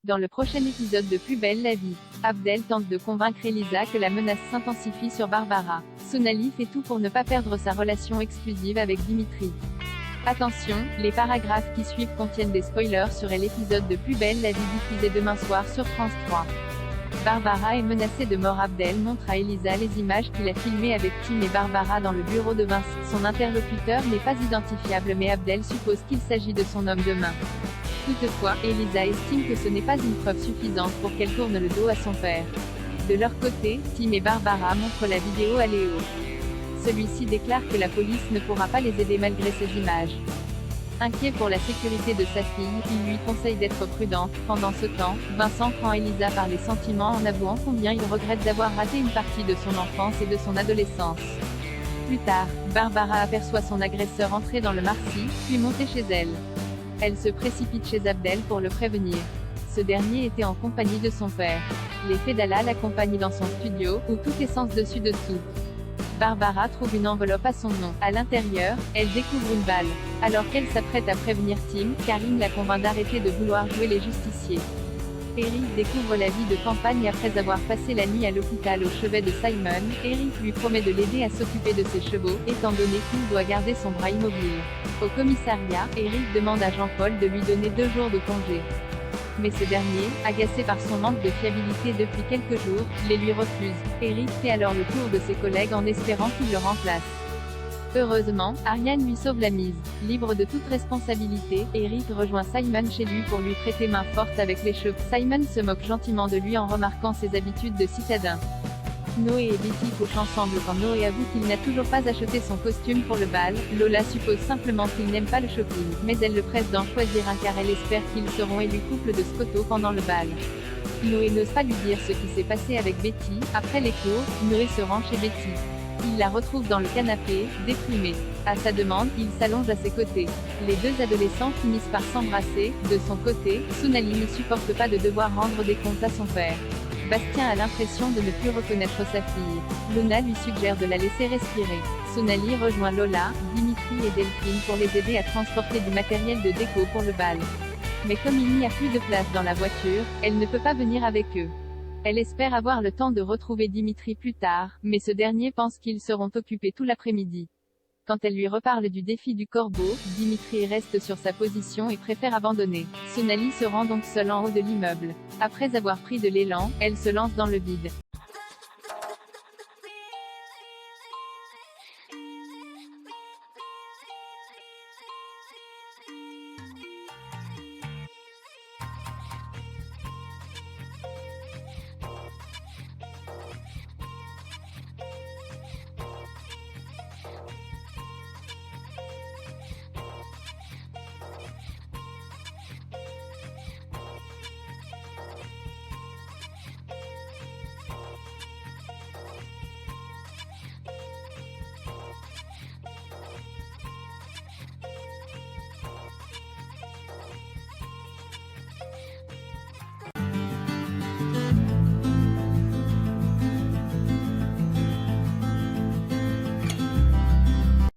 Dans le prochain épisode de Plus belle la vie, Abdel tente de convaincre Elisa que la menace s'intensifie sur Barbara. Sonali fait tout pour ne pas perdre sa relation exclusive avec Dimitri. Attention, les paragraphes qui suivent contiennent des spoilers sur l'épisode de Plus belle la vie diffusé demain soir sur France 3. Barbara est menacée de mort. Abdel montre à Elisa les images qu'il a filmées avec Tim et Barbara dans le bureau de Vince. Son interlocuteur n'est pas identifiable mais Abdel suppose qu'il s'agit de son homme de main. Toutefois, Elisa estime que ce n'est pas une preuve suffisante pour qu'elle tourne le dos à son père. De leur côté, Tim et Barbara montrent la vidéo à Léo. Celui-ci déclare que la police ne pourra pas les aider malgré ces images. Inquiet pour la sécurité de sa fille, il lui conseille d'être prudente. Pendant ce temps, Vincent prend Elisa par les sentiments en avouant combien il regrette d'avoir raté une partie de son enfance et de son adolescence. Plus tard, Barbara aperçoit son agresseur entrer dans le Marcy, puis monter chez elle. Elle se précipite chez Abdel pour le prévenir. Ce dernier était en compagnie de son père. Les Fedala l'accompagnent dans son studio, où tout est sens dessus-dessous. Barbara trouve une enveloppe à son nom. À l'intérieur, elle découvre une balle. Alors qu'elle s'apprête à prévenir Tim, Karim la convainc d'arrêter de vouloir jouer les justiciers. Eric découvre la vie de campagne après avoir passé la nuit à l'hôpital au chevet de Simon. Eric lui promet de l'aider à s'occuper de ses chevaux, étant donné qu'il doit garder son bras immobile. Au commissariat, Eric demande à Jean-Paul de lui donner 2 jours de congé. Mais ce dernier, agacé par son manque de fiabilité depuis quelques jours, les lui refuse. Eric fait alors le tour de ses collègues en espérant qu'il le remplace. Heureusement, Ariane lui sauve la mise. Libre de toute responsabilité, Eric rejoint Simon chez lui pour lui prêter main forte avec les cheveux. Simon se moque gentiment de lui en remarquant ses habitudes de citadin. Noé et Betty couchent ensemble quand Noé avoue qu'il n'a toujours pas acheté son costume pour le bal. Lola suppose simplement qu'il n'aime pas le shopping, mais elle le presse d'en choisir un car elle espère qu'ils seront élus couple de Scotto pendant le bal. Noé n'ose pas lui dire ce qui s'est passé avec Betty. Après les cours, Noé se rend chez Betty. Il la retrouve dans le canapé, déprimée. À sa demande, il s'allonge à ses côtés. Les deux adolescents finissent par s'embrasser. De son côté, Sonali ne supporte pas de devoir rendre des comptes à son père. Bastien a l'impression de ne plus reconnaître sa fille. Lona lui suggère de la laisser respirer. Sonali rejoint Lola, Dimitri et Delphine pour les aider à transporter du matériel de déco pour le bal. Mais comme il n'y a plus de place dans la voiture, elle ne peut pas venir avec eux. Elle espère avoir le temps de retrouver Dimitri plus tard, mais ce dernier pense qu'ils seront occupés tout l'après-midi. Quand elle lui reparle du défi du corbeau, Dimitri reste sur sa position et préfère abandonner. Sonali se rend donc seule en haut de l'immeuble. Après avoir pris de l'élan, elle se lance dans le vide.